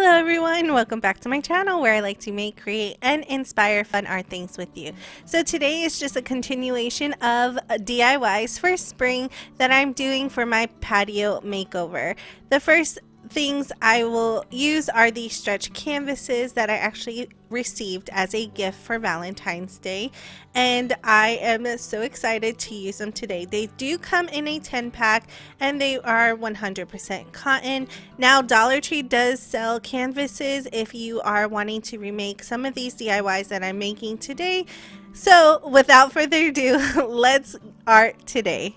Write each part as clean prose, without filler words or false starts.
Hello everyone, welcome back to my channel where I like to make, create, and inspire fun art things with you. So today is just a continuation of DIYs for spring that I'm doing for my patio makeover. The first things I will use are these stretch canvases that I actually received as a gift for Valentine's Day, and I am so excited to use them today. They do come in a 10-pack and they are 100% cotton. Now Dollar Tree does sell canvases if you are wanting to remake some of these DIYs that I'm making today. So without further ado, let's art today.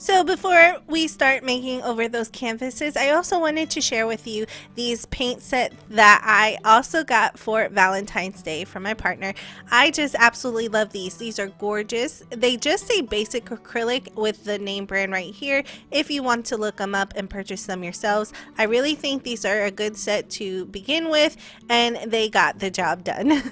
So before we start making over those canvases, I also wanted to share with you these paint sets that I also got for Valentine's Day from my partner. I just absolutely love these. These are gorgeous. They just say basic acrylic with the name brand right here if you want to look them up and purchase them yourselves. I really think these are a good set to begin with, and they got the job done.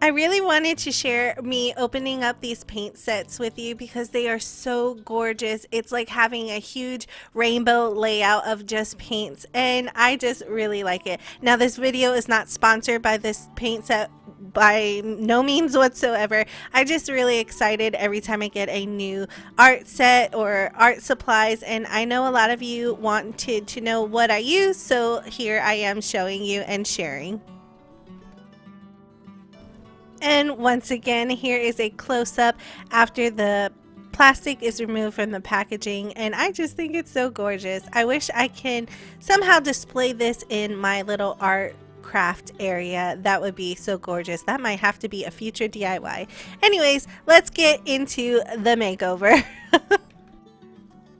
I really wanted to share me opening up these paint sets with you because they are so gorgeous. It's like having a huge rainbow layout of just paints, and I just really like it. Now this video is not sponsored by this paint set by no means whatsoever. I just really excited every time I get a new art set or art supplies, and I know a lot of you wanted to know what I use, so here I am showing you and sharing. And once again, here is a close-up after the plastic is removed from the packaging, and I just think it's so gorgeous. I wish I can somehow display this in my little art craft area. That would be so gorgeous. That might have to be a future DIY. Anyways, let's get into the makeover.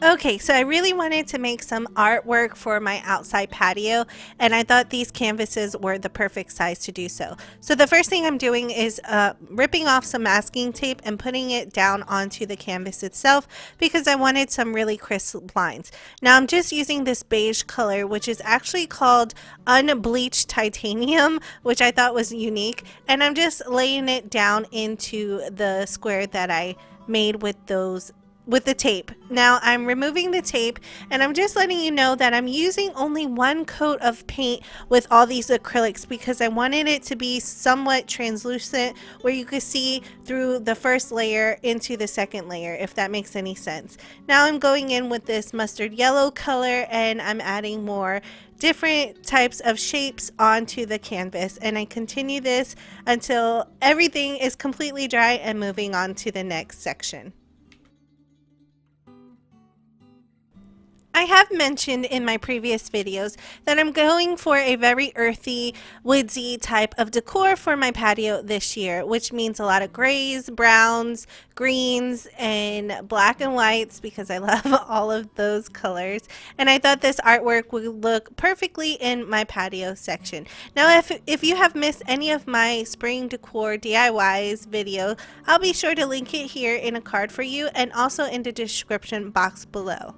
Okay, so I really wanted to make some artwork for my outside patio, and I thought these canvases were the perfect size to do so. So the first thing I'm doing is ripping off some masking tape and putting it down onto the canvas itself because I wanted some really crisp lines. Now I'm just using this beige color, which is actually called unbleached titanium, which I thought was unique, and I'm just laying it down into the square that I made with the tape. Now I'm removing the tape, and I'm just letting you know that I'm using only one coat of paint with all these acrylics because I wanted it to be somewhat translucent where you could see through the first layer into the second layer, if that makes any sense. Now I'm going in with this mustard yellow color, and I'm adding more different types of shapes onto the canvas, and I continue this until everything is completely dry and moving on to the next section. I have mentioned in my previous videos that I'm going for a very earthy, woodsy type of decor for my patio this year, which means a lot of grays, browns, greens, and black and whites because I love all of those colors. And I thought this artwork would look perfectly in my patio section. Now, if you have missed any of my spring decor DIYs video, I'll be sure to link it here in a card for you and also in the description box below.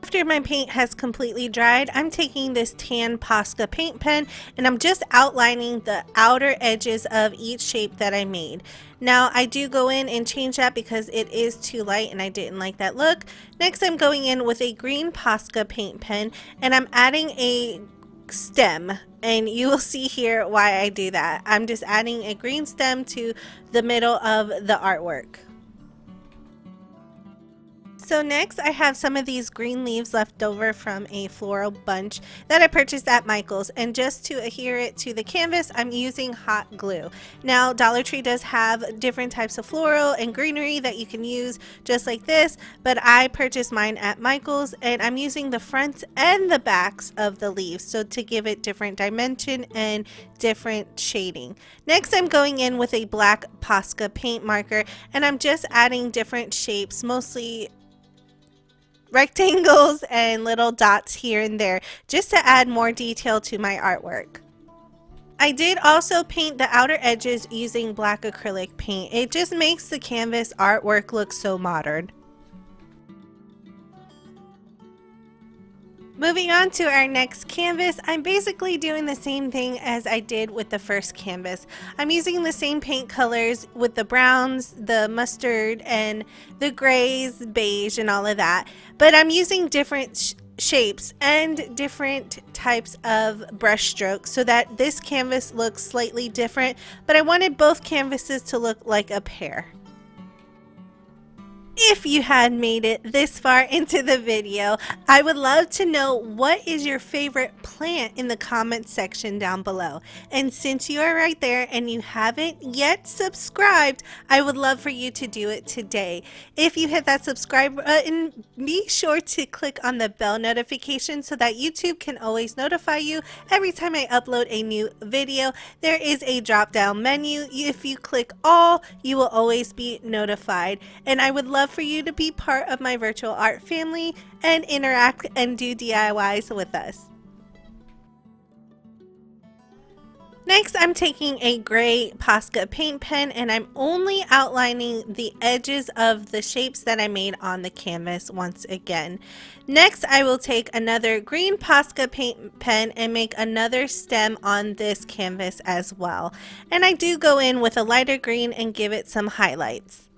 After my paint has completely dried, I'm taking this tan Posca paint pen and I'm just outlining the outer edges of each shape that I made. Now I do go in and change that because it is too light and I didn't like that look. Next I'm going in with a green Posca paint pen and I'm adding a stem, and you will see here why I do that. I'm just adding a green stem to the middle of the artwork. So next I have some of these green leaves left over from a floral bunch that I purchased at Michael's, and just to adhere it to the canvas I'm using hot glue. Now Dollar Tree does have different types of floral and greenery that you can use just like this, but I purchased mine at Michael's and I'm using the fronts and the backs of the leaves so to give it different dimension and different shading. Next I'm going in with a black Posca paint marker and I'm just adding different shapes, mostly rectangles and little dots here and there just to add more detail to my artwork. I did also paint the outer edges using black acrylic paint. It just makes the canvas artwork look so modern. Moving on to our next canvas, I'm basically doing the same thing as I did with the first canvas. I'm using the same paint colors with the browns, the mustard, and the grays, beige, and all of that. But I'm using different shapes and different types of brush strokes so that this canvas looks slightly different, but I wanted both canvases to look like a pair. If you had made it this far into the video, I would love to know what is your favorite plant in the comments section down below. And since you are right there and you haven't yet subscribed, I would love for you to do it today. If you hit that subscribe button, be sure to click on the bell notification so that YouTube can always notify you every time I upload a new video. There is a drop down menu. If you click all, you will always be notified. And I would love for you to be part of my virtual art family and interact and do DIYs with us. Next, I'm taking a gray Posca paint pen and I'm only outlining the edges of the shapes that I made on the canvas once again. Next, I will take another green Posca paint pen and make another stem on this canvas as well. And I do go in with a lighter green and give it some highlights.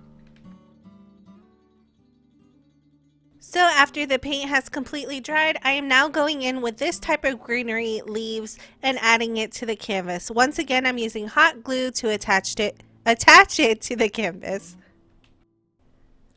So after the paint has completely dried, I am now going in with this type of greenery leaves and adding it to the canvas. Once again, I'm using hot glue to attach it to the canvas.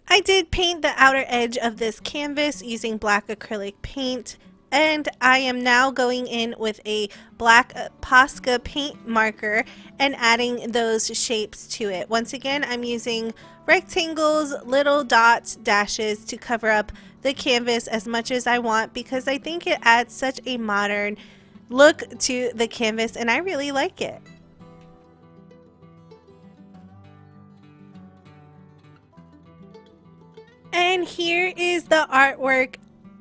I did paint the outer edge of this canvas using black acrylic paint, and I am now going in with a black Posca paint marker and adding those shapes to it. Once again, I'm using rectangles, little dots, dashes to cover up the canvas as much as I want because I think it adds such a modern look to the canvas and I really like it. And here is the artwork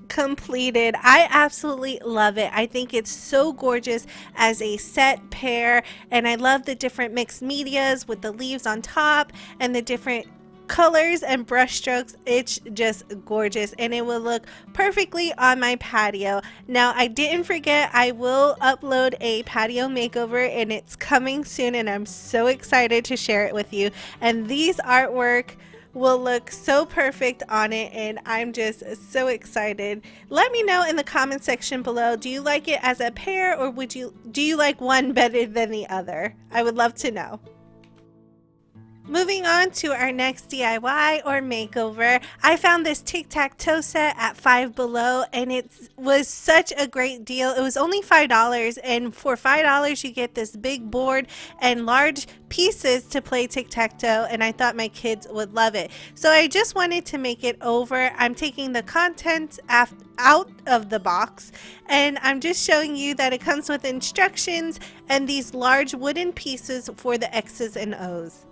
completed. I absolutely love it. I think it's so gorgeous as a set pair, and I love the different mixed medias with the leaves on top and the different colors and brush strokes. It's just gorgeous and it will look perfectly on my patio. Now, I didn't forget, I will upload a patio makeover and it's coming soon and I'm so excited to share it with you. And these artwork will look so perfect on it and I'm just so excited. Let me know in the comment section below, do you like it as a pair or do you like one better than the other? I would love to know. Moving on to our next DIY or makeover, I found this tic-tac-toe set at Five Below and it was such a great deal. It was only $5 and for $5 you get this big board and large pieces to play tic-tac-toe and I thought my kids would love it. So I just wanted to make it over. I'm taking the contents out of the box and I'm just showing you that it comes with instructions and these large wooden pieces for the X's and O's.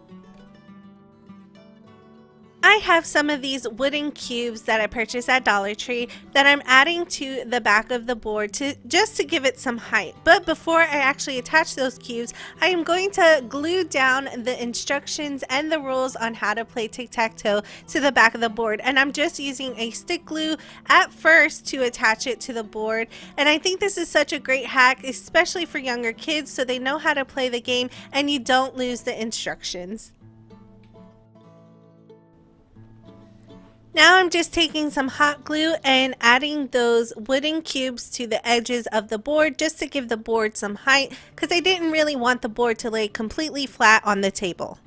I have some of these wooden cubes that I purchased at Dollar Tree that I'm adding to the back of the board just to give it some height. But before I actually attach those cubes, I am going to glue down the instructions and the rules on how to play tic-tac-toe to the back of the board. And I'm just using a stick glue at first to attach it to the board. And I think this is such a great hack, especially for younger kids, so they know how to play the game and you don't lose the instructions. Now I'm just taking some hot glue and adding those wooden cubes to the edges of the board just to give the board some height because I didn't really want the board to lay completely flat on the table.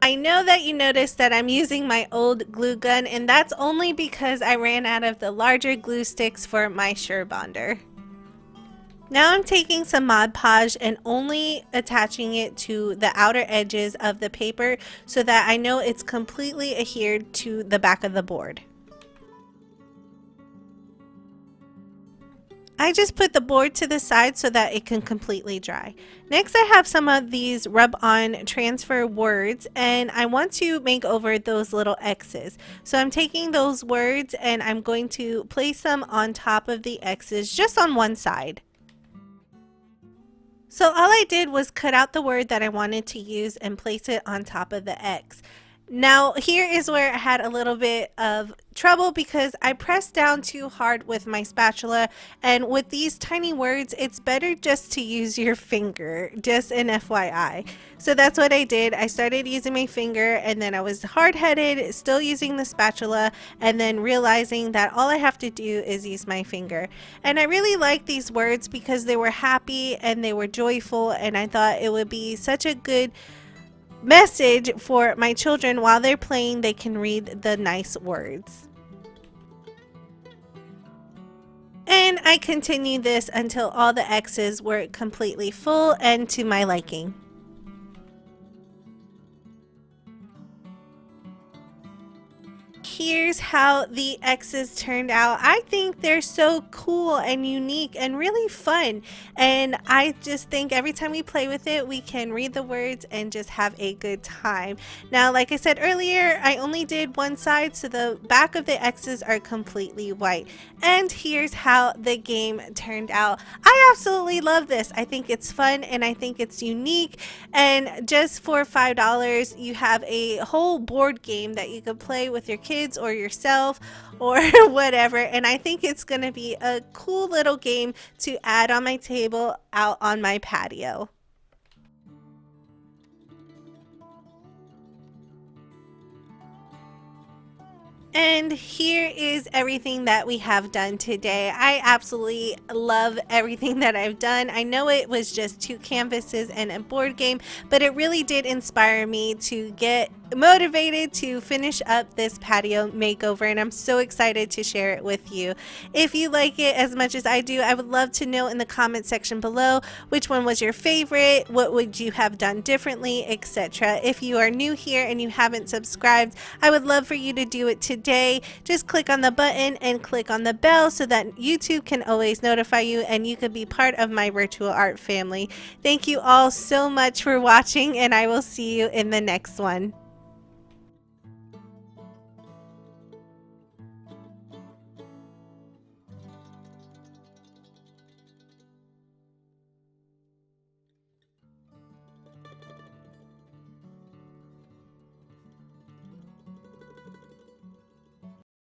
I know that you noticed that I'm using my old glue gun and that's only because I ran out of the larger glue sticks for my Sure Bonder. Now I'm taking some Mod Podge and only attaching it to the outer edges of the paper so that I know it's completely adhered to the back of the board. I just put the board to the side so that it can completely dry. Next, I have some of these rub-on transfer words and I want to make over those little X's. So I'm taking those words and I'm going to place them on top of the X's just on one side. So all I did was cut out the word that I wanted to use and place it on top of the X. Now, here is where I had a little bit of trouble because I pressed down too hard with my spatula, and with these tiny words, it's better just to use your finger, just an FYI. So that's what I did. I started using my finger, and then I was hard-headed, still using the spatula, and then realizing that all I have to do is use my finger. And I really like these words because they were happy and they were joyful, and I thought it would be such a good message for my children. While they're playing, they can read the nice words. And I continued this until all the X's were completely full and to my liking. Here's how the X's turned out. I think they're so cool and unique and really fun. And I just think every time we play with it, we can read the words and just have a good time. Now, like I said earlier, I only did one side, so the back of the X's are completely white. And here's how the game turned out. I absolutely love this. I think it's fun and I think it's unique. And just for $5, you have a whole board game that you could play with your kids or yourself or whatever. And I think it's going to be a cool little game to add on my table out on my patio. And here is everything that we have done today. I absolutely love everything that I've done. I know it was just 2 canvases and a board game, but it really did inspire me to get motivated to finish up this patio makeover, and I'm so excited to share it with you. If you like it as much as I do, I would love to know in the comment section below which one was your favorite, what would you have done differently, etc. If you are new here and you haven't subscribed, I would love for you to do it today. Just click on the button and click on the bell so that YouTube can always notify you and you could be part of my virtual art family. Thank you all so much for watching, and I will see you in the next one.